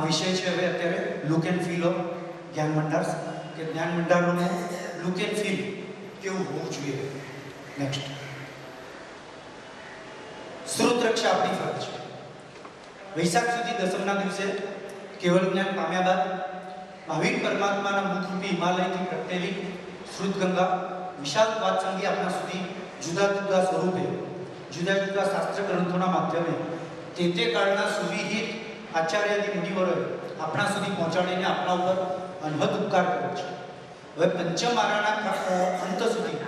વિષય છે હવે અત્યારે લુક એન્ડ ફીલ ઓફ જ્ઞાન ભંડાર, કે જ્ઞાન ભંડારોનું લુક એન્ડ ફીલ કેવું હોવું જોઈએ. નેક્સ્ટ, શ્રુત રક્ષા આપણી ફરજ છે. વૈશાખ સુધી દસમના દિવસે કેવળ જ્ઞાન પામ્યા બાદ મહાવીર પરમાત્માના મુખરૂપી હિમાલયથી પ્રગટેલી શ્રુત ગંગા વિશાળ વાત્સંગી આપણા સુધી જુદા જુદા સ્વરૂપે જુદા જુદા શાસ્ત્ર ગ્રંથોના માધ્યમે તે કાળના સુવિહિત આચાર્યાદી મુનિવરોએ આપણા સુધી પહોંચાડીને આપણા ઉપર અનહદ ઉપકાર કર્યો છે. હવે પંચમારાના અંત સુધી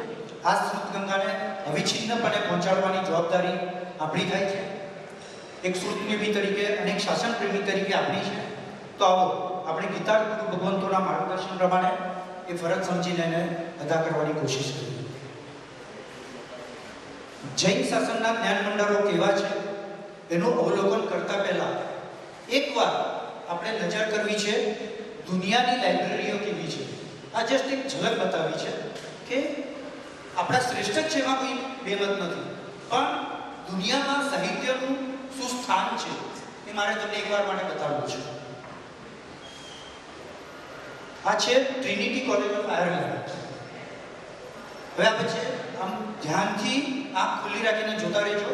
આ શ્રુત ગંગાને અવિચ્છિન્નપણે પહોંચાડવાની જવાબદારી આપણી થાય છે. એક શ્રુત પ્રેમી તરીકે અને એક શાસન પ્રેમી તરીકે આપણી છે. તો આવો આપણે ગીતા ગુરુ ભગવંતોના માર્ગદર્શન પ્રમાણે એ ફરજ સમજીને એને અદા કરવાની કોશિશ કરીએ. જૈન શાસનના જ્ઞાન ભંડારો કેવા છે એનું અવલોકન કરતા પહેલા એકવાર આપણે નજર કરવી છે દુનિયાની લાઇબ્રેરીઓ કેવી છે. આ જસ્ટ એક ઝલક બતાવી છે કે આપણા શ્રેષ્ઠ છે, એમાં કોઈ બેમત નથી, પણ દુનિયામાં સાહિત્યનું શું સ્થાન છે એ મારે તમને એકવાર માટે બતાવવું છે. આ છે ટ્રિનિટી કોલેજ ઓફ આયર્લેન્ડ. હવે આ પછી આમ ધ્યાનથી આંખ ખુલ્લી રાખીને જોતા રહેજો.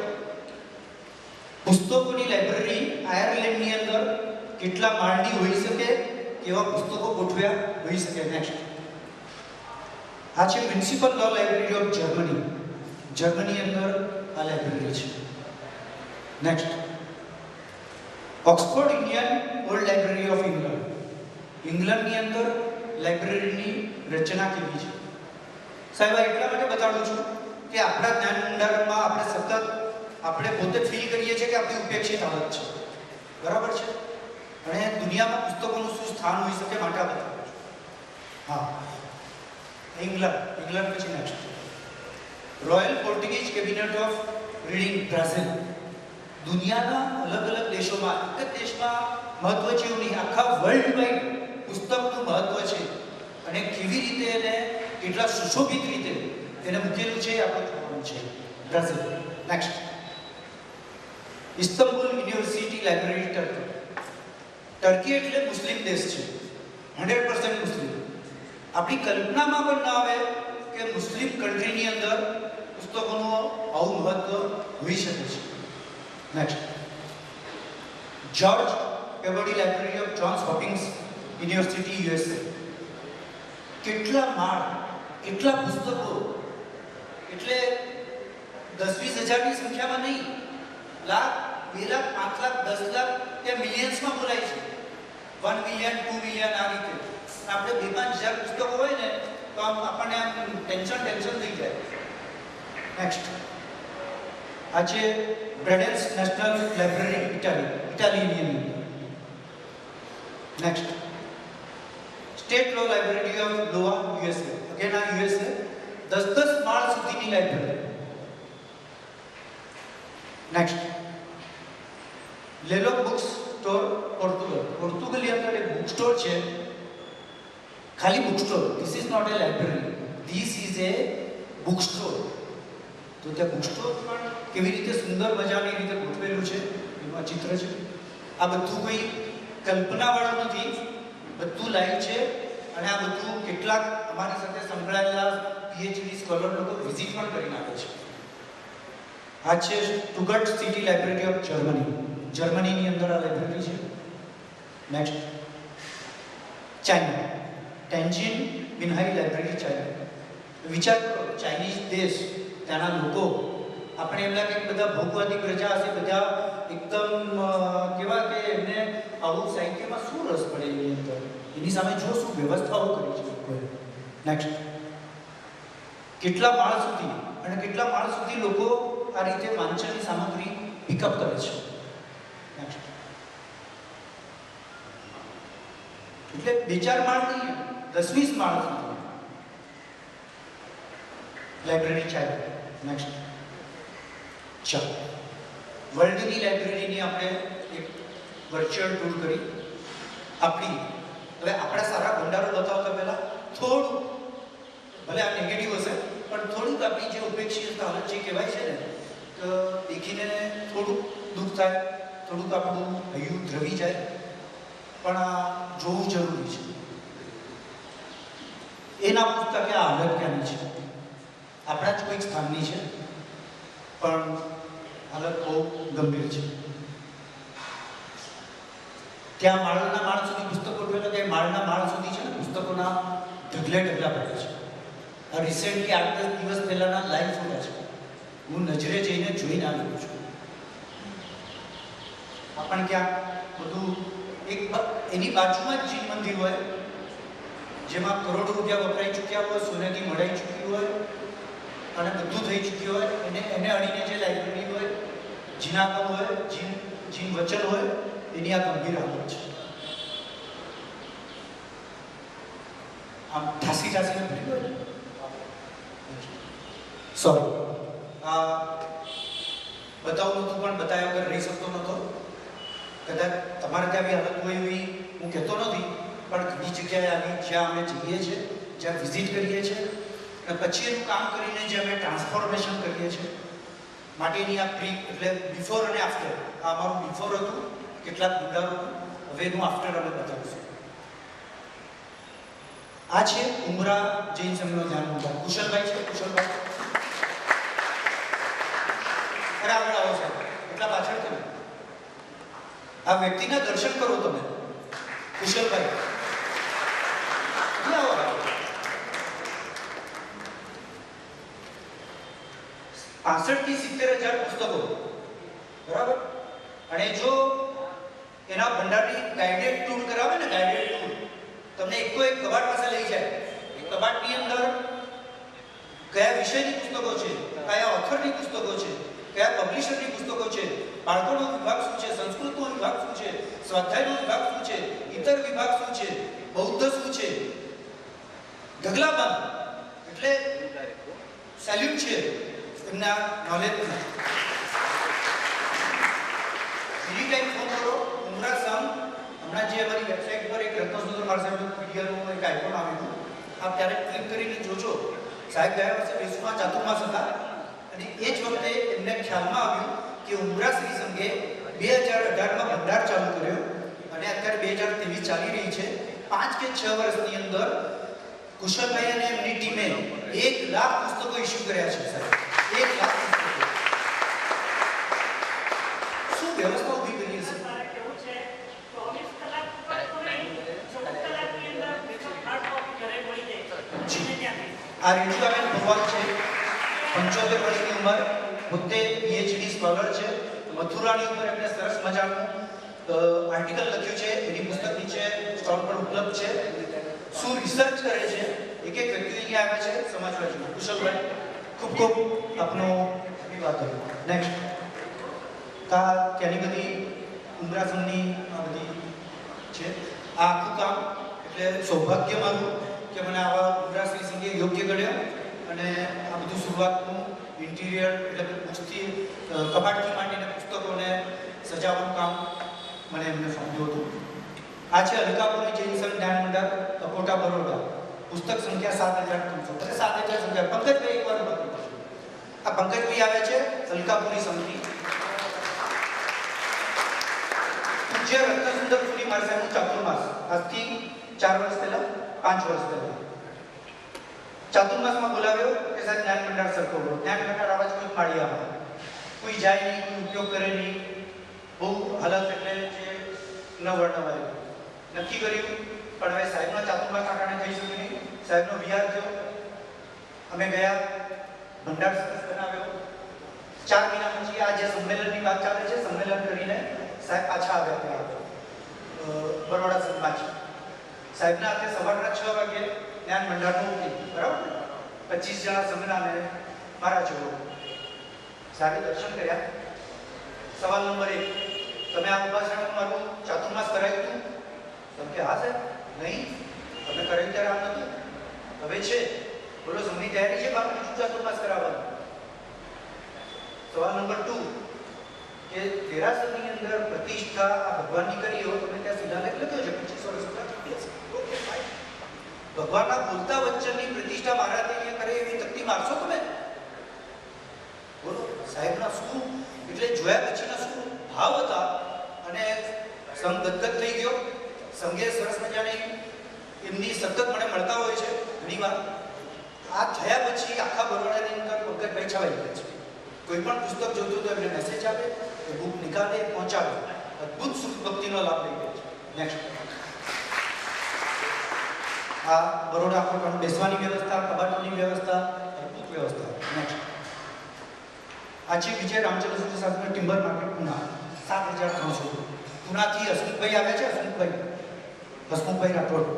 પુસ્તકોની લાઇબ્રેરી આયર્લેન્ડની અંદર કેટલા માળની હોઈ શકે, કેવા પુસ્તકો ગોઠવ્યા હોઈ શકે. નેક્સ્ટ, આ છે municipal law library of Germany. Germany અંદર આ લાઇબ્રેરી છે. Next, Oxford Indian old library of England. ઇંગ્લેન્ડની અંદર લાઇબ્રેરીની રચના કેવી છે. સાહેબ એટલા માટે બતાડું છું કે આપણા જ્ઞાન ભંડારમાં આપણે સતત આપણે પોતે ફીલ કરીએ છીએ કે આપણી ઉપેક્ષિત હાલત છે, બરાબર છે, અને દુનિયામાં પુસ્તકોનું શું સ્થાન હોઈ શકે માટે આ બતાવું છું. હા, ઇંગ્લેન્ડ પછી next, royal Portuguese cabinet of reading Brazil. દુનિયાના અલગ અલગ દેશોમાં, એક જ દેશમાં મહત્વ છે એવું નહીં, આખા વર્લ્ડ વાઇડ પુસ્તકનું મહત્વ છે અને કેવી રીતે એને કેટલા સુશોભિત રીતે એને મૂકેલું છે આપણે જોવાનું છે. Brazil. Next, Istanbul university library turkey. Turkey એટલે મુસ્લિમ દેશ છે, 100% મુસ્લિમ. આપણી કલ્પનામાં પણ ના આવે કે મુસ્લિમ કન્ટ્રીની અંદર પુસ્તકોનું આવું મહત્વ હોઈ શકે છે. Next, George Peabody library of Johns Hopkins university USA. કેટલા માળ, કેટલા પુસ્તકો, એટલે 10-20 હજારની સંખ્યામાં નહીં, લાખ, 2 લાખ, 5 લાખ, 10 લાખ કે મિલિયન્સમાં બોલાય છે. 1 મિલિયન, 2 મિલિયન આ રીતે. આપણે 2-5 હજાર પુસ્તકો હોય ને તો આમ આપણને આમ ટેન્શન થઈ જાય. નેક્સ્ટ, આ છે બ્રેડેન્સ નેશનલ લાઇબ્રેરી ઇટાલીની અંદર. Next, state law library of Iowa USA. Again આ યુએસએ 10 માળ સુધીની library. Next, Lello book store Portugal. પોર્ટુગલની અંદર એક બુક સ્ટોર છે, ખાલી book store. This is not a library, this is a book store. તો ત્યાં બુક સ્ટોર પણ કેવી રીતે સુંદર મજાની રીતે ગોઠવેલું છે એમાં ચિત્ર છે. આ બધું કોઈ કલ્પનાવાળું નથી, બધું લાઈવ છે અને આ બધું કેટલાક અમારી સાથે સંકળાયેલા પીએચડી સ્કોલર લોકો વિઝિટ પણ કરીને આવે છે. આ છે Stuttgart city library of Germany. જર્મનીની અંદર આ લાઇબ્રેરી છે. Next, China, Tianjin Binhai library China. વિચાર કરો, ચાઇનીઝ દેશ, ત્યાંના લોકો, આપણે એમ લાગે કે બધા ભોગવાદી પ્રજા હશે, બધા એકદમ કેવા કે એમને આવું સાહિત્યમાં શું રસ પડે એની અંદર, એની સામે જો શું વ્યવસ્થાઓ કરી છે લોકોએ. નેક્સ્ટ, કેટલા માળ સુધી અને કેટલા માળ સુધી લોકો આ રીતે વાંચનની સામગ્રી પિકઅપ કરે છે. નેક્સ્ટ, એટલે 2-4 માળ નહીં, 10-20 માળ સુધી લાઇબ્રેરી ચાલે. નેક્સ્ટ, ચાલો વર્લ્ડની લાઇબ્રેરીની આપણે એક વર્ચ્યુઅલ ટૂર કરી. આપણી હવે આપણા સારા ભંડારો બતાવતા પહેલા થોડું, ભલે આ નેગેટિવ હશે પણ થોડુંક આપણી જે ઉપેક્ષિત હાલત જે કહેવાય છે ને, તો દેખીને થોડુંક દુઃખ થાય, થોડુંક આપણું હૈયું દ્રવી જાય. પણ આ જોવું જરૂરી છે. એના પુસ્તકે આ હાલત ક્યાંની છે? આપણા જ કોઈક સ્થાનની છે, પણ હાલત બહુ ગંભીર છે. ત્યાં માળના માળ સુધી પુસ્તકો જોયેલા, કે માળના માળ સુધી છે ને પુસ્તકોના ઢગલે ઢગલા પડે છે. આ રિસેન્ટલી 8-10 દિવસ પહેલાના લાઈવ ફોટા છે, હું નજરે જઈને જોઈને આવ્યો છું. આપણને ક્યાંક બધું એક એની બાજુમાં જ જીન મંદિર હોય, જેમાં કરોડો રૂપિયા વપરાઈ ચૂક્યા હોય, સોનાની મળાઈ ચૂકી હોય અને બધું થઈ ચૂક્યું હોય, એને અડીને જે લાઇબ્રેરી હોય, જીનાગમ હોય, જીન વચન હોય, એની આ ગંભીર હાલત છે. આમ ઠાસીને ભરી હોય. સોરી, બતાવું નહોતું, પણ બતાવ્યા વગર રહી શકતો નહોતો. કદાચ તમારે ત્યાં બી હાલત હોય એવી હું કહેતો નથી, પણ ઘણી જગ્યાએ આવી જ્યાં અમે જઈએ છીએ, જ્યાં વિઝિટ કરીએ છીએ અને પછી એનું કામ કરીને જે અમે ટ્રાન્સફોર્મેશન કરીએ છીએ માટેની આ પ્રી એટલે બિફોર અને આફ્ટર. આ અમારું બિફોર હતું, કેટલાક મુદ્દાઓ હવે એનું આફ્ટર અમે બતાવીશું. આ છે ઉમરા જૈન સંઘનો ધ્યાન મંદિર. કુશલભાઈ છે, કુશલભાઈ અરે આગળ આવો સાહેબ, એટલા પાછળ તમે આ વ્યક્તિના દર્શન કરો. તમે કુશલભાઈ 65 થી 70,000 પુસ્તકો, બરાબર. અને જો એના ભંડારની ગાઈડેડ ટૂર કરાવે ને, ગાઈડેડ ટૂર તમને એક કબાટ પાસે લઈ જાય. એ કબાટની અંદર કયા વિષયની પુસ્તકો છે, કયા ઓથરની પુસ્તકો છે, કયા પબ્લિશરની પુસ્તકો છે, બાળકોનો વિભાગ શું છે, સંસ્કૃતનો વિભાગ શું છે, સ્વાધ્યાયનો વિભાગ શું છે, ઇતર વિભાગ શું છે, બૌદ્ધ શું છે, ઢગલાબંધ. એટલે સેલ્યુટ છે એમના નોલેજમાં. એની ટાઈમ ફોન કરો ઉમરા સંઘ. હમણાં જે અમારી વેબસાઇટ પર એક રત્નસુંદર મારસાહેબનું પીડીએફનું એક આઇકોન આવ્યું, આપ ક્યારેક ક્લિક કરીને જોજો. સાહેબ ગયા વર્ષે વિશ્વમાં ચાતુર્માસ હતા અને એ જ વખતે એમને ખ્યાલમાં આવ્યું કે ઉમરા શ્રી સંઘે 2018માં ભંડાર ચાલુ કર્યો અને અત્યારે 2023 ચાલી રહી છે. 5 કે 6 વર્ષની અંદર કુશલભાઈ અને એમની ટીમે 1 લાખ પુસ્તકો ઇસ્યુ કર્યા છે સાહેબ. 1 લાખ પુસ્તકો. શું વ્યવસ્થા ઊભી કરી હશે? આ રેજુઆબેન ભગવાન છે, 75 વર્ષની ઉંમર, પોતે પીએચડી સ્કોલર છે. મથુરાની ઉપર એમને સરસ મજાનું આર્ટિકલ લખ્યું છે, એની પુસ્તક નીચે સ્ટોલ પર ઉપલબ્ધ છે. શું રિસર્ચ કરે છે, એક એક વ્યક્તિ અહીંયા આવે છે સમજવા જોઈએ. કુશલભાઈ ખૂબ ખૂબ આપનો અભિવાદન. નેક્સ્ટ ત્યાંની બધી ઉમરા સંઘની આ બધી છે. આ આખું કામ એટલે સૌભાગ્ય મારું કે મને આવા ઉમરા શ્રી સંઘે યોગ્ય ગણ્યા અને આ બધું શરૂઆતનું ઇન્ટિરિયર એટલે પુસ્તકી કબાટથી માંડીને પુસ્તકોને સજાવવાનું કામ મને એમને સોંપ્યું હતું. આ છે અલકાપુરી જૈન સંઘ જ્ઞાન મંડળ, કપોટા, બરોડા. પુસ્તક સંખ્યા 7,300. એટલે 7,000 સંખ્યા. પંકજભાઈ એકવાર બાકી છે. આ પંકજભાઈ આવે છે અલકાપુરી સંઘની. પૂજ્ય રત્નસુંદર સુરી મારસાહેબનું ચાતુર્માસ આજથી 4 વર્ષ પહેલા, 5 વર્ષ પહેલા ચાતુર્માસમાં બોલાવ્યો કે સાહેબ જ્ઞાન ભંડાર સરખો કરો. જ્ઞાન ભંડાર આવા જ કોઈ માળી આવે, કોઈ જાય નહીં, કોઈ ઉપયોગ કરે નહીં, બહુ હાલત એટલે જે ન વર્ણવાય. નક્કી કર્યું પણ હવે સાહેબના ચાતુર્માસના કારણે થઈ શક્યું નહીં. સાહેબનો વિહાર થયો, અમે ગયા, ભંડાર સરસ બનાવ્યો. 4 મહિના પછી આ જે સંમેલનની વાત ચાલે છે, સંમેલન કરીને સાહેબ પાછા આવ્યા ત્યાં બરોડા સંઘમાં. સાહેબના હાથે સવારના 6 વાગે જ્ઞાન ભંડારનું ઓપનિંગ, બરાબર ને? 25 જણા સંઘના ને મારા જેવો. સાહેબે દર્શન કર્યા. સવાલ નંબર 1, તમે આ ઉપાસનાનું મારું ચાતુર્માસ કરાવ્યું હતું? તમે કે હા સાહેબ. નહીં, તમે કરાવ્યું ત્યારે આમ નતું, હવે છે. બોલો સંઘની તૈયારી છે બાપુ બીજું ચાતુર્માસ કરાવવાનું? સવાલ નંબર 2 કે દેરાસરની અંદર પ્રતિષ્ઠા આ ભગવાનની કરી હોય, તમે ત્યાં શિલાલેખ લખ્યો છે 25 વર્ષ પહેલા. Okay fine. ભગવાનના બોલતા વચનની પ્રતિષ્ઠા મારા ત્યાં કરે એવી તકતી મારશો તમે? બોલો સાહેબના શું એટલે જોયા પછીના શું ભાવ હતા. અને સંઘ ગદગદ થઈ ગયો. સંઘે સરસ મજાની એમની સતત મને મળતા હોય છે ઘણીવાર. આ થયા પછી આખા બરોડાની અંદર પંકજભાઈ છવાઈ ગયા છે. કોઈ પણ પુસ્તક જોતું તો એમને મેસેજ આપે, એ બુક નિકાલે, પહોંચાડે. અદ્ભુત સુખ ભક્તિનો લાભ લઈ ગયા છે. નેક્સ્ટ. આ બરોડા આપણને બેસવાની વ્યવસ્થા, કબાટોની વ્યવસ્થા, અદ્ભુત વ્યવસ્થા. નેક્સ્ટ. આ છે વિજય રામચંદ્ર સૂર્ય શાસ્ત્રી ટિમ્બર માર્કેટ પુના 7300. પુનાથી હસમુખભાઈ આવે છે. હસમુખભાઈ રાઠોડ.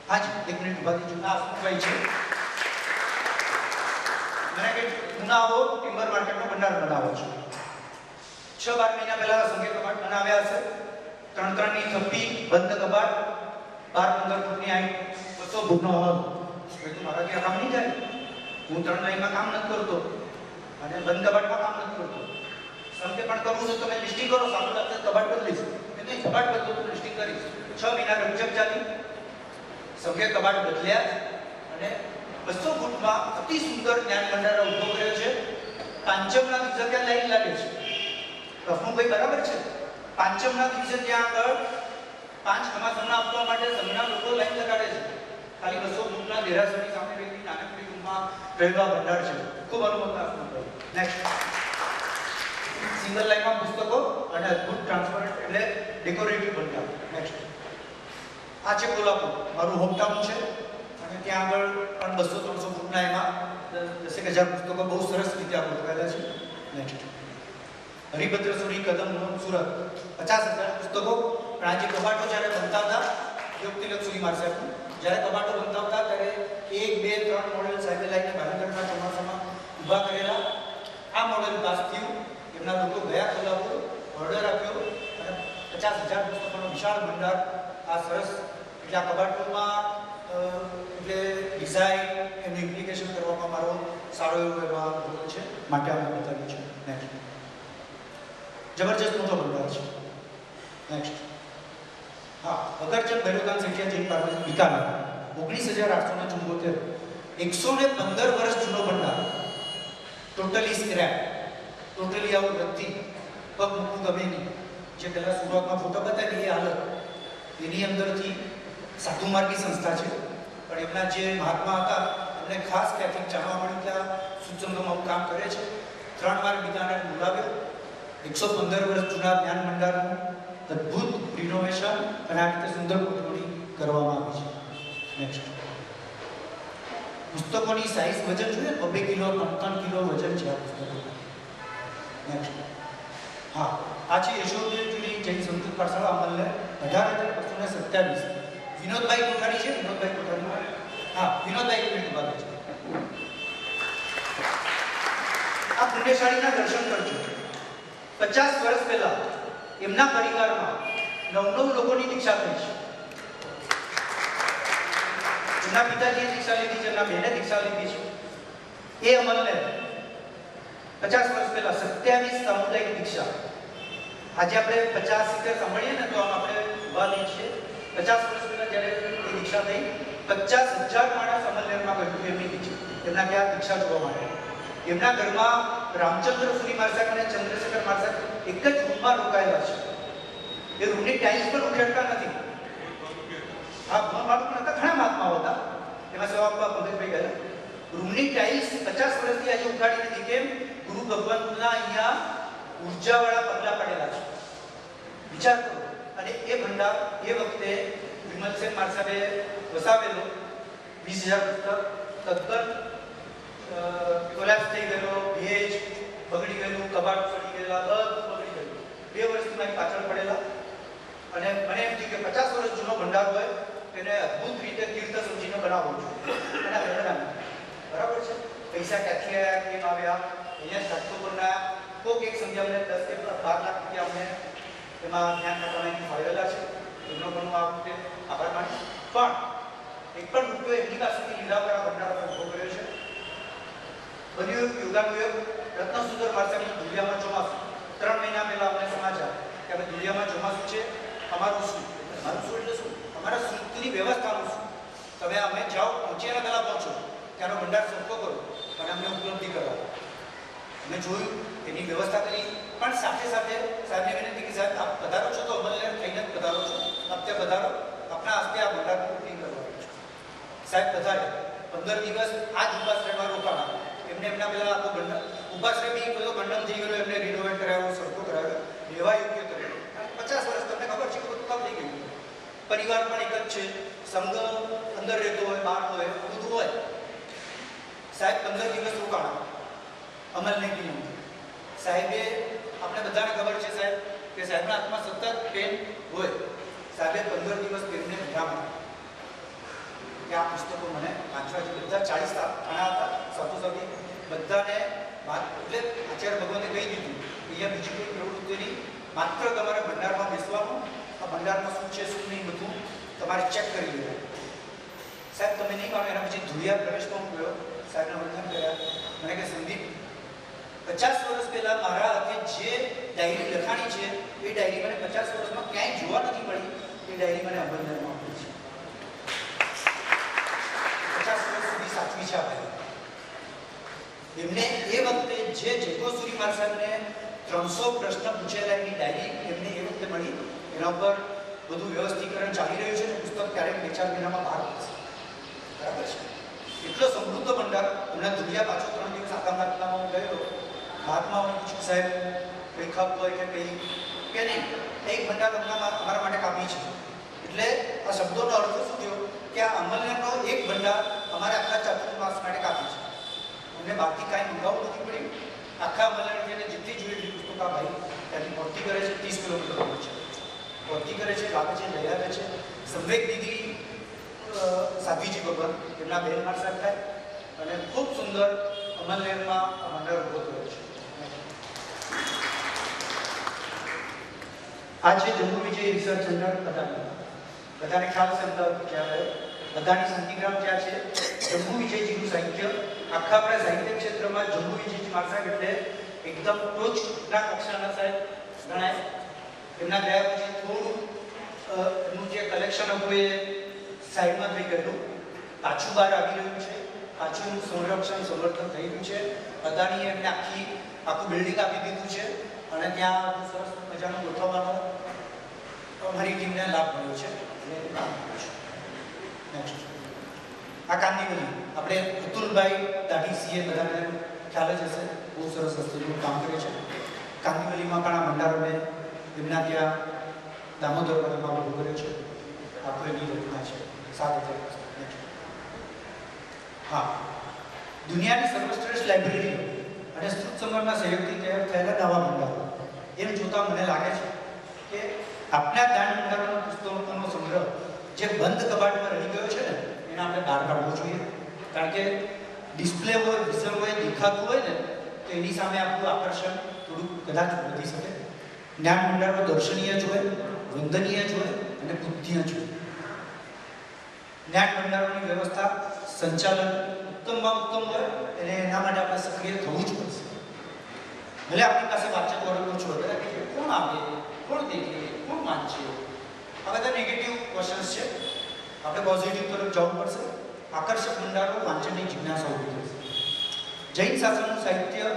હાજી, એક મિનિટ ઉભા થઈજો. આ હસમુખભાઈ છે. મને કે પુનાઓ ટિમ્બર માર્કેટનો ભંડાર બનાવો છો. 6-12 મહિના પહેલા સંઘે કબાટ બનાવ્યા હશે. 3-3 ની થપ્પી, બંધ કબાટ, 12-15 ફૂટની હાઈટ, 200 ફૂટનો હોલ. એટલે મારાથી આ કામ નહીં જાય. હું 3 લાઈનમાં કામ નથી કરતો અને બંધ કબાટમાં કામ નથી કરતો. સંઘે પણ કરવું છે તો તમે લિસ્ટિંગ કરો. સારું લાગશે કબાટ બદલીશ. નહીં, કબાટ બદલો તો લિસ્ટિંગ કરીશ. 6 મહિના રમઝટ ચાલી. સંઘે કબાટ બદલ્યા અને 200 ફૂટમાં અતિ સુંદર જ્ઞાન ભંડાર ઉભો કર્યો છે. પાંચમના દિવસે ત્યાં લાઈન લાગે છે. રફનુભાઈ બરાબર છે. પાંચમના દિવસે ત્યાં આગળ 5 ખમાસમના આપવા માટે સંઘના લોકો લાઈન લગાડે છે. ખાલી 200 ફૂટના દેરાસરની સામે રહેલી નાનકડી રૂમમાં રહેલા ભંડાર છે. ખૂબ અનુભવ રફનુભાઈ. નેક્સ્ટ. સિંગલ લાઈનમાં પુસ્તકો અને અદ્ભુત ટ્રાન્સપરન્ટ એટલે ડેકોરેટિવ ભંડાર. નેક્સ્ટ. આ છે કોલ્હાપુર, મારું હોમટાઉન છે અને ત્યાં આગળ પણ 200-300 ફૂટના એમાં 10,000 પુસ્તકો બહુ સરસ રીતે ગોઠવાયેલા છે. નેક્સ્ટ. હરિભદ્ર સુરી કદમ સુરત 50,000 પુસ્તકો. પણ આજે કબાટો જ્યારે બનતા હતા, યોગતિલક સુરી માર સાહેબ, જ્યારે કબાટો બનતા હતા ત્યારે 1, 2, 3 મોડેલ સાહેબે લાઈને ભાવનગરના ચોમાસામાં ઊભા કરેલા. આ મોડેલ પાસ થયું. એમના લોકો ગયા કોલ્હાપુર, ઓર્ડર આપ્યો અને 50,000 પુસ્તકોનો વિશાળ ભંડાર. આ સરસ એટલે આ કબાટોમાં એટલે ડિઝાઇન એનું ઇમ્પ્લિકેશન કરવામાં મારો સારો એવો એમાં રોલ છે, માટે અમે બતાવ્યું છે. નેક્સ્ટ. જબરજસ્ત મોટો ભંડાર છે. નેક્સ્ટ. હા, અગરચંદ ભૈરવકાંત શેઠિયા જૈન પાર્વતી બિકાનેર 19,874. 115 વર્ષ જૂનો ભંડાર. ટોટલી સ્ક્રેપ, ટોટલી આવું નથી, પગ મૂકવું ગમે નહીં. જે પહેલા સુરતમાં ફોટો બતાવી એ હાલત. એની અંદરથી સાધુ માર્ગી સંસ્થા છે, પણ એમના જે મહાત્મા હતા એમને ખાસ ત્યાંથી જાણવા મળ્યું કે આ સત્સંગમાં કામ કરે છે. 3 વાર બિકાનેર બોલાવ્યો. 115 વર્ષ જૂના જ્ઞાન ભંડારનું અદ્ભુત રિનોવેશન અને આ રીતે સુંદર ગોઠવણી કરવામાં આવી છે. નેક્સ્ટ. પુસ્તકોની સાઈઝ વજન જોઈએ, 2 કિલો 3 કિલો વજન છે આ પુસ્તકો. નેક્સ્ટ. હા, આ છે યશોદેવજીની જૈન સંસ્કૃત પાઠશાળા અમલને 18,227. વિનોદભાઈ કોઠારી છે. વિનોદભાઈ કોઠારી. હા, વિનોદભાઈ કેવી વાત છે. આ પુણ્યશાળીના દર્શન કરજો. 50 વર્ષ પહેલા એમના પરિવારમાં 9 લોકોની દીક્ષા થઈ છે. એમના પિતાજીએ દીક્ષા લીધી છે, એમના બહેને દીક્ષા લીધી છે. એ અમલને 50 વર્ષ પહેલા 27 સામુદાયિક દીક્ષા. આજે આપણે 50 સિત્તેર સાંભળીએ ને તો આપણે ઉભા લઈએ છીએ. 50 વર્ષ પહેલા જ્યારે એ દીક્ષા થઈ, 50,000 માણસ અમલનેરમાં ગયું એમની દીક્ષા, એમના ત્યાં દીક્ષા જોવા માટે. એમના ઘરમાં રામચંદ્ર સુરી મારસાક અને ચંદ્રશેખર મારસાક એક જ રૂમમાં રોકાયેલા છે. એ રૂમની ટાઇલ્સ પણ ઉખેડતા નથી. હા, મારું નતા ઘણા મહાત્માઓ હતા, એમાં સવાપા પંકજભાઈ ગયા. રૂમની ટાઇલ્સ 50 વર્ષથી આજે ઉખાડી નથી. કેમ? ગુરુ ભગવાનના અહીંયા ઉર્જાવાળા પગલા પડેલા છે. વિચાર કરો. અને એ ભંડાર એ વખતે વિમલસેન મારસાબે વસાવેલો. 20,000 પુસ્તક તદ્દન કોલેપ્સ થઈ ગયેલો, ભેજ બગડી ગયેલું, કબાટ પડી ગયેલા, બધું બગડી ગયેલું. 2 વર્ષથી મારી પાછળ પડેલા. અને મને એમ થયું કે 50 વર્ષ જૂનો ભંડાર હોય તેને અદ્ભુત રીતે તીર્થ સમજીને બનાવવો જોઈએ. એના પરિણામ બરાબર છે. પૈસા ક્યાંથી આવ્યા, કેમ આવ્યા, અહીંયા સ્ટાર્ટઅપ બનાવ્યા. કોઈક એક સમજી અમને 10 કે 12 લાખ રૂપિયા અમને એમાં જ્ઞાન ખાતામાંથી ફાળવેલા છે. એમનો પણ આ વખતે આભાર માનું. પણ એક પણ રૂપિયો એમની પાસેથી લીધા પર આ ભંડાર ઉભો કર્યો છે. બન્યું યોગાનુયોગ. રત્નસુંદર મારસાકનું દુનિયામાં ચોમાસું. 3 મહિના પહેલા અમને સમાચાર કે હવે દુનિયામાં ચોમાસું છે. અમારું શું? અમારું શું એટલે શું? અમારા સુખની વ્યવસ્થાનું શું? તમે અમે જાઓ, પહોંચ્યા પહેલા પહોંચો, ત્યાંનો ભંડાર સરખો કરો અને અમને ઉપલબ્ધિ કરાવો. અમે જોયું, એની વ્યવસ્થા કરી, પણ સાથે સાથે સાહેબને વિનંતી કે સાહેબ આપ પધારો છો તો અમલને થઈને જ પધારો છો, આપ ત્યાં પધારો, આપણા હસ્તે આ ભંડારનું બુકિંગ કરવાનું છે. સાહેબ પધારે, 15 દિવસ આ જ ઉપાશ્રયમાં રોકાણા. એમને એમના પેલા આખો ભંડાર ઉપાશ્રય બી બધો બંડમ થઈ ગયો, એમને રિનોવેટ કરાવ્યો, સરખો કરાવ્યો, રહેવા યોગ્ય કર્યો. 50 વર્ષ તમને ખબર છે કે બધું કામ થઈ ગયું. પરિવાર પણ એક જ છે, સંઘ અંદર રહેતો હોય, બહાર હોય, બધું હોય. સાહેબ 15 દિવસ રોકાણા અમલને કીધું. સાહેબે, આપણે બધાને ખબર છે સાહેબ કે સાહેબના હાથમાં સતત પેન હોય. સાહેબે 15 દિવસ પેનને વિરામ કે આ પુસ્તકો મને વાંચવા છે. બધા 40 ઘણા હતા, સાધુ બધાને એટલે આચાર્ય ભગવતે કહી દીધું અહીંયા બીજી કોઈ પ્રવૃત્તિ નહીં, માત્ર તમારે ભંડારમાં બેસવાનું, આ ભંડારમાં શું છે શું નહીં બધું તમારે ચેક કરી લેવું. સાહેબ તમે નહીં માનો, એના પછી ધુલિયા પ્રવેશમાં હું ગયો, સાહેબને વંદન કર્યા. મને કે સંદીપ, 50 વર્ષ પહેલા મારા હાથે જે ડાયરી લખાણી છે એ ડાયરી મને 50 વર્ષમાં ક્યાંય જોવા નથી મળી. એ ડાયરી મને અમલદારમાં આપી છે. 50 વર્ષ સુધી સાચવી છે આ ભાઈ. એમને એ વખતે જે જેકોસુરી માર સાહેબને 300 પ્રશ્ન પૂછેલા એની ડાયરી એમને એ વખતે મળી. એના ઉપર બધું વ્યવસ્થીકરણ ચાલી રહ્યું છે અને પુસ્તક ક્યારેક 2-4 મહિનામાં બહાર આવશે. બરાબર છે. એટલો સમૃદ્ધ ભંડાર. એમના દુનિયા પાછો 3 દિવસ આખા માર્ગમાં ગયો. બાદમાં હું પૂછું સાહેબ કંઈ ખપ હોય કે કંઈ કે નહીં, એક ભંડાર અમારા માટે કાપી છે. એટલે આ શબ્દોનો અર્થ શું થયો કે આ અમલનો એક ભંડાર અમારે આખા ચાતુર્માસ માટે કાપી છે. અમને બહારથી કાંઈ મંગાવવું નથી પડ્યું. આખા અમલને જેટલી જોઈએ એટલી પુસ્તકો આ ભાઈ ત્યાંથી ભરતી કરે છે. 30 કિલોમીટર દૂર છે, ભરતી કરે છે, લાવે છે, લઈ આવે છે. સંવેક દીદી સાધ્વીજી ભગવાન એમના બેન માર સાહેબ થાય અને ખૂબ સુંદર અમલનેરમાં ભંડાર ઉભો થયો છે. આ છે જમ્મુ વિજય રિસર્ચ સેન્ટર અદાણી. બધાને ખ્યાલ છે અમદાવાદ ક્યાં અદાણી શાંતિગ્રામ જ્યાં છે. જમ્મુ વિજયજીનું સાહિત્ય આખા આપણા સાહિત્ય ક્ષેત્રમાં જમ્મુ વિજયજી માર સાહેબ એટલે એકદમ ટોચના કક્ષાના સાહેબ ગણાય. એમના ગયા પછી થોડું એમનું જે કલેક્શન હતું એ સાઈડમાં થઈ ગયું, પાછું બહાર આવી રહ્યું છે. પાછું એનું સંરક્ષણ સમર્થન થઈ રહ્યું છે. અદાણીએ એમને આખું બિલ્ડિંગ આપી દીધું છે અને ત્યાં સરસ મજાનું ગોઠવવાનો અમારી ટીમને લાભ મળ્યો છે. નેક્સ્ટ આ કાંદીવલી આપણે અતુલભાઈ દાઢી સીએ બધાને ખ્યાલ જ હશે, બહુ સરસ હસ્તનું કામ કરે છે. કાંદીવલીમાં પણ આ ભંડારોને એમના ત્યાં દામોદર પદમાં ઉભો કર્યો છે. આખું એની રચના છે. 7,000. હા, દુનિયાની સર્વશ્રેષ્ઠ લાઇબ્રેરી અને સ્તુત સંગ્રહના સહયોગથી તૈયાર થયેલા નવા ભંડારો. એમ જોતા મને લાગે છે કે આપણા દાન ભંડારોનો પુસ્તકોનો સંગ્રહ જે બંધ કબાટમાં રહી ગયો છે ને એને આપણે બહાર કાઢવો જોઈએ. કારણ કે ડિસ્પ્લે હોય, વિઝન હોય, દેખાતું હોય ને તો એની સામે આપણું આકર્ષણ થોડું કદાચ વધી શકે. જ્ઞાન ભંડારો દર્શનીય જોઈએ, વંદનીય જોઈએ અને બુદ્ધિય જોઈએ. જ્ઞાન ભંડારોની વ્યવસ્થા સંચાલન ઉત્તમમાં ઉત્તમ હોય અને એના માટે આપણે સક્રિય થવું જ પડશે. ભલે આપણી પાસે વાચક વર્ગ ઓછો હોય, કોણ આવે, કોણ દેખે, કોણ વાંચે, આ બધા નેગેટિવ ક્વેશ્ચન્સ છે. આપણે પોઝિટિવ તરફ જવું પડશે. આકર્ષક ભંડારો વાંચનની જિજ્ઞાસા ઊભી કરશે. જૈન શાસનનું સાહિત્ય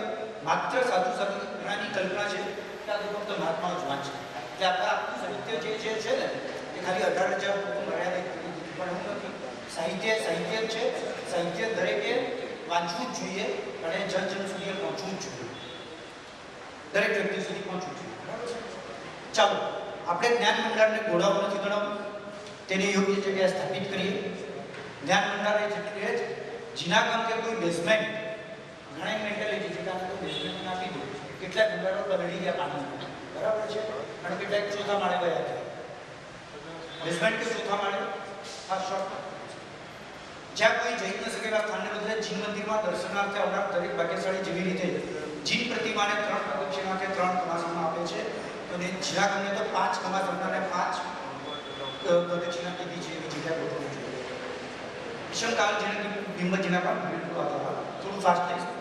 માત્ર સાધુ સંતોની કલ્પના છે કે આ ફક્ત મહાત્માઓ જ વાંચે. એટલે આપણા આખું સાહિત્ય જે છે ને એ ખાલી 18,000 પુસ્તકો મર્યાદિત પણ એવું નથી. સાહિત્ય સાહિત્ય જ છે. સાહિત્ય દરેકે વાંચવું જ જોઈએ અને જન સુધી પહોંચવું જ જોઈએ. દરેક વ્યક્તિ સુધી પહોંચવું જોઈએ. ચાલો આપણે જ્ઞાન ભંડારને ગોળાઓ નથી ગણાવવું, તેને યોગ્ય જગ્યાએ સ્થાપિત કરીએ. જ્ઞાન ભંડાર એ જ જીનાગમ કે કોઈ બેઝમેન્ટ, ઘણા મેન્ટાલિટી છે કે આને તો બેઝમેન્ટ આપી દો. કેટલાક ભંડારો બગડી ગયા પાણી, બરાબર છે, અને કેટલાક ચોથા માળે ગયા છે. બેઝમેન્ટ કે ચોથા માળે આ શોર્ટ જ્યાં કોઈ જઈ ન સકેલા સ્થાનને બદલે જીન મંદિરમાં દર્શનાર્થે આવનાર દરેક ભાગ્યશાળી જેવી રીતે જીન પ્રતિમાને 3 પ્રદક્ષિણા કે 3 કમાસમાં આપે છે, તો જીનાગમને તો 5 કમાસમને 5 પ્રદક્ષિણા કીધી છે એવી જગ્યા ગોઠવવી જોઈએ. ઈશનકાલ જેને બિંબ જીનાગમ થોડું ફાસ્ટ થઈ શકે.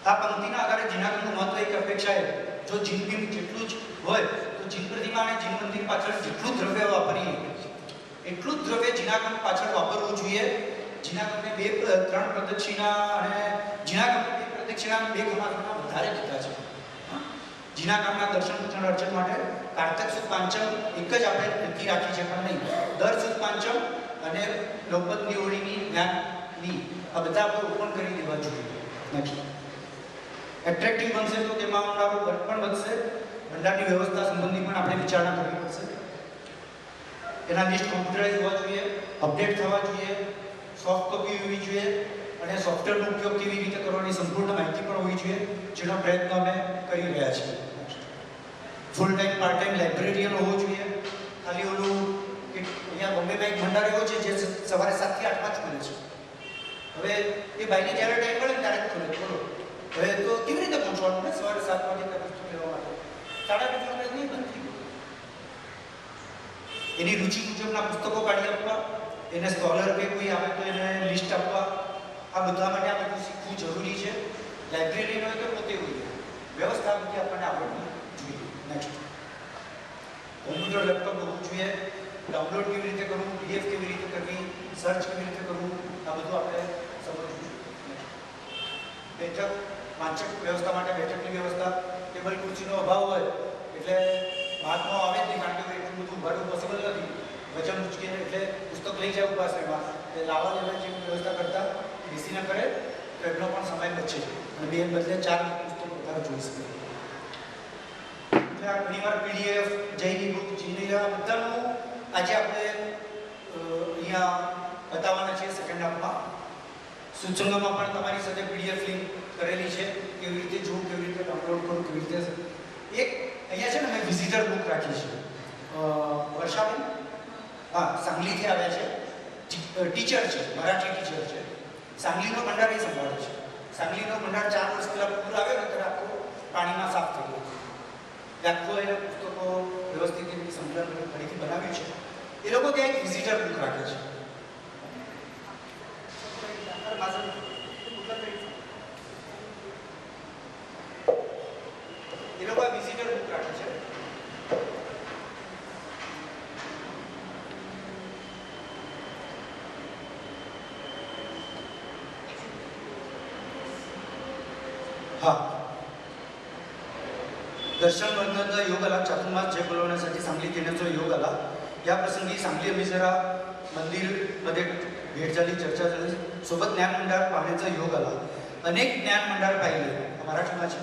આ પંક્તિના આધારે જીનાગમનું મહત્વ એક અપેક્ષા છે. જો જીન બિંબ જેટલું જ હોય તો જીન પ્રતિમા અને જીન મંદિર પાછળ જેટલું દ્રવ્ય વાપરીએ એટલું જ દ્રવ્ય જીનાગમ પાછળ વાપરવું જોઈએ. જીનાગમને 2-3 પ્રદક્ષિણા અને જીનાગમને 2 પીછેના 2 ખમાસોના વધારે કીધા છે. જીના ગામના દર્શન પૂજન અર્ચન માટે કારતક સુદ પાંચમ એક જ આપણે નક્કી રાખી છે, પણ નહીં, દર સુદ પાંચમ અને લોપતની હોળીની જ્ઞાનની આ બધા આપણે ઓપન કરી દેવા જોઈએ. નેક્સ્ટ એટ્રેક્ટિવ બનશે તો તેમાં આવનારો ખર્ચ પણ વધશે. ભંડારની વ્યવસ્થા સંબંધી પણ આપણે વિચારણા કરવી પડશે. એના લિસ્ટ કોમ્પ્યુટરાઇઝ હોવા જોઈએ, અપડેટ થવા જોઈએ, સોફ્ટ કોપી હોવી જોઈએ અને સોફ્ટવેરનો ઉપયોગ કેવી રીતે કરવાની સંપૂર્ણ માહિતી પણ હોવી જોઈએ, જેનો પ્રયત્ન અમે કરી રહ્યા છીએ. Full time part time librarian હોવો જોઈએ. ખાલી ઓલું અહીંયા બોમ્બેમાં એક ભંડાર એવો છે જે સવારે 7 થી 8 માં જ ખુલે છે. હવે એ ભાઈને જ્યારે ટાઈમ મળે ત્યારે જ ખુલે. બોલો હવે તો કેવી રીતે પહોંચવાનું ને સવારે 7 વાગે વસ્તુ લેવા માટે? 8:30 નહીં બંધ થઈ ગયું. એની રુચિ મુજબના પુસ્તકો કાઢી આપવા, એને સ્કોલર કે કોઈ આવે તો એને લિસ્ટ આપવા, આ બધા માટે આ બધું શીખવું જરૂરી છે. લાઇબ્રેરીનો હોય તો પોતે હોય, વ્યવસ્થા બધી આપણને આવડવી જોઈએ. નેક્સ્ટ કોમ્પ્યુટર લેપટોપ હોવું જોઈએ. ડાઉનલોડ કેવી રીતે કરવું, પીડીએફ કેવી રીતે કરવી, સર્ચ કેવી રીતે કરવું, આ બધું આપણે સમજવું જોઈએ. બેઠક વાંચક વ્યવસ્થા માટે બેઠકની વ્યવસ્થા, ટેબલ ખુરશીનો અભાવ હોય એટલે મહાત્માઓ આવે જ નહીં, કારણ કે એટલું બધું ભરવું પોસિબલ નથી. વજન ઉચકીને એટલે પુસ્તક લઈ જાય ઉપાસમાં એટલે લાવવા લેવા જેવી વ્યવસ્થા કરતા બેસીને કરે તો એમનો પણ સમય બચે છે અને બે બદલે 4 પુસ્તકો વધારે જોઈ શકે. એટલે ઘણીવાર પીડીએફ, જૈની બુક, જીની બધાનું આજે આપણે અહીંયા બતાવવાના છીએ સેકન્ડ હાફમાં. સૂચનામાં પણ તમારી સાથે પીડીએફ લિંક કરેલી છે, કેવી રીતે જોવું, કેવી રીતે ડાઉનલોડ કરવું, કેવી રીતે. એક અહીંયા છે ને મેં વિઝિટર બુક રાખી છે. વર્ષાબેન સાંગલીથી આવ્યા છે, ટીચર છે, મરાઠી ટીચર છે. સાંગલીનો ભંડાર એ સંભાળે છે. સાંગલીનો ભંડાર 4 વર્ષ પહેલા પૂર આવ્યો ને ત્યારે આખો પાણીમાં સાફ થઈ ગયો. આખો એને પુસ્તકો વ્યવસ્થિત રીતે સંકલન ફરીથી બનાવ્યું છે. એ લોકો ત્યાં એક વિઝિટર બુક રાખે છે. એ લોકો આ વિઝિટર બુક રાખે છે. હા, दर्शन वर्णन योग आला चातुर्मास जय बोलवण्यासाठी सांगली येण्याचा योग आला. या प्रसंगी सांगली आम्ही जरा मंदिरमध्ये भेट झाली, चर्चा झाली, सोबत ज्ञान मंडळ पाहण्याचा योग आला. अनेक ज्ञान मंडळ पाहिले, मराठी माझे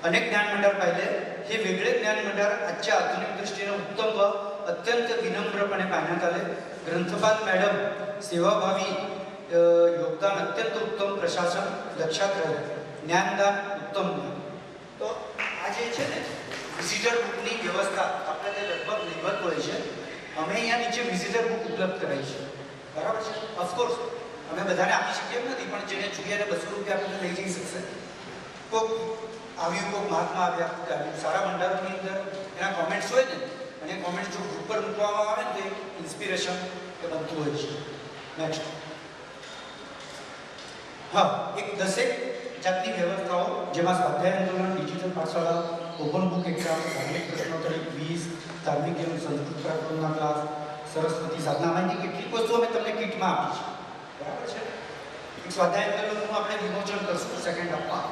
अनेक ज्ञान मंडळ पाहिले. हे वेगळे ज्ञान मंडळ आजच्या आधुनिक दृष्टीने उत्तम व अत्यंत विनम्रपणे पाहण्यात आले. ग्रंथपाल मॅडम सेवाभावी योगदान अत्यंत उत्तम, प्रशासन लक्षात राहील, ज्ञानदान उत्तम. तो આજે છે ને વિઝિટર બુકની વ્યવસ્થા આપણે તે લગભગ નિર્ભર હોય છે. અમે અહીંયા નીચે વિઝિટર બુક ઉપલબ્ધ કરાવી છે, બરાબર છે. ઓફકોર્સ અમે બધાને આપી શકીએ એમ નથી, પણ જેને જોઈએ એને 200 રૂપિયા આપણને લઈ જઈ શકશે. કોઈક આવ્યું, કોઈક મહાત્મા આવ્યા, સારા ભંડારોની અંદર એના કોમેન્ટ્સ હોય ને, અને કોમેન્ટ્સ જો ગ્રુપ પર મૂકવામાં આવે ને તો એક ઇન્સ્પિરેશન એ બનતું હોય છે. નેક્સ્ટ હા, એક 10 જાતની વ્યવસ્થાઓ જેમાં સ્વાધ્યાય આંદોલન, ડિજિટલ પાઠશાળા, ઓપન બુક એક્ઝામ, ધાર્મિક પ્રશ્નોત્તરી, ક્વિઝ, ધાર્મિક એમ સંસ્કૃત પ્રાર્થના ક્લાસ, સરસ્વતી સાધના, માહિતી કેટલીક વસ્તુઓ અમે તમને કીટમાં આપી છે, બરાબર છે. એક સ્વાધ્યાય આંદોલનનું આપણે વિમોચન કરશું સેકન્ડ હાફમાં.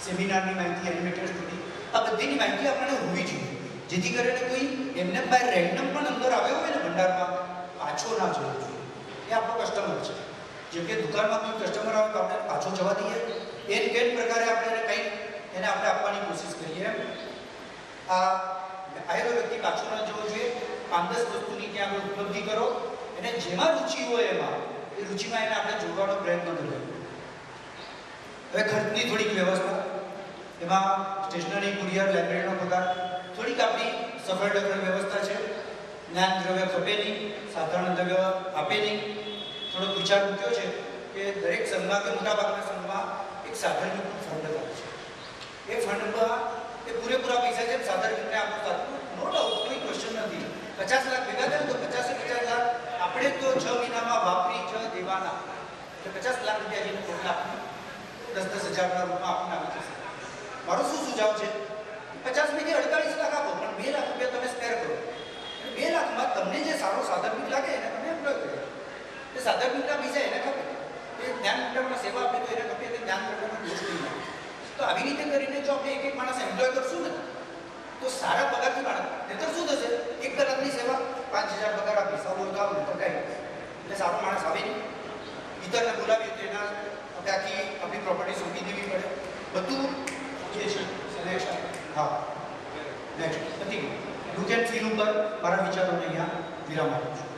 સેમિનારની માહિતી, એનિમેટેડ સ્ટડી, આ બધીની માહિતી આપણને હોવી જોઈએ, જેથી કરીને કોઈ એમને બાય રેન્ડમ પણ અંદર આવ્યો હોય ને ભંડારમાં પાછો ના જવો જોઈએ. એ આપણો કસ્ટમર છે. જેમ કે દુકાનમાં કોઈ કસ્ટમર આવે તો આપણે પાછો જવા દઈએ, એ પ્રકારે આપણે કંઈક એને આપણે આપવાની કોશિશ કરીએ. આ આવેલો વ્યક્તિ પાછો ન જવો જોઈએ. 5-10 વસ્તુની ત્યાં આપણે ઉપલબ્ધિ કરો, એને જેમાં રુચિ હોય એમાં એ રુચિમાં એને આપણે જોડવાનો પ્રયત્ન કરીએ. હવે ખર્ચની થોડીક વ્યવસ્થા, એમાં સ્ટેશનરી, કુરિયર, લાઇબ્રેરીનો પગાર, થોડીક આપણી સફળ વ્યવસ્થા છે. જ્ઞાન દ્રવ્ય ખપે નહીં, સાધારણ દ્રવ્ય આપે નહીં. થોડોક વિચાર મૂક્યો છે કે દરેક સંઘમાં કે મોટાભાગના સંઘમાં એક સાધનનું ફંડ આવે છે. એ ફંડમાં એ પૂરેપૂરા પૈસા છે સાધનને આપતા, નો ડાઉટ, કોઈ ક્વેશ્ચન નથી. 50 લાખ ભેગા થાય તો 50 લાખ આપણે તો 6 મહિનામાં વાપરી જ દેવાના. એટલે 50 લાખ રૂપિયા જેને ટોટલ આપી 10-10 હજારના રૂપમાં આપીને આવી જશે. મારો શું સુઝાવ છે, 50 માંથી 48 લાખ આપો, પણ 2 લાખ રૂપિયા તમે સ્પેર કરો. 2 લાખમાં તમને જે સારો સાધન લાગે એને તમે એમ્પ્લોય કરો. એ સાધનના પૈસા એને ખપે, એ એ ધ્યાન મંડળમાં સેવા આપે તો એને ગમે તે ધ્યાન મંડળમાં દોષ નહીં લાગે. તો આવી રીતે કરીને જો આપણે એક એક માણસ એમ્પ્લોય કરશું ને તો સારા પગારથી માણસ, નહીંતર શું થશે, 1 કલાકની સેવા 5,000 પગાર આપી, સૌ ગાવ નહીંતર કાંઈ, એટલે સારો માણસ આવે નહીં. ઇતરને બોલાવીએ તો એના આપણે આખી આપણી પ્રોપર્ટી સોંપી દેવી પડે, બધું જે છે સિલેક્શન. હા, નેક્સ્ટ નથી લુક એન્ડ ફીલ ઉપર મારા વિચારોને અહીંયા વિરામ આપું છું.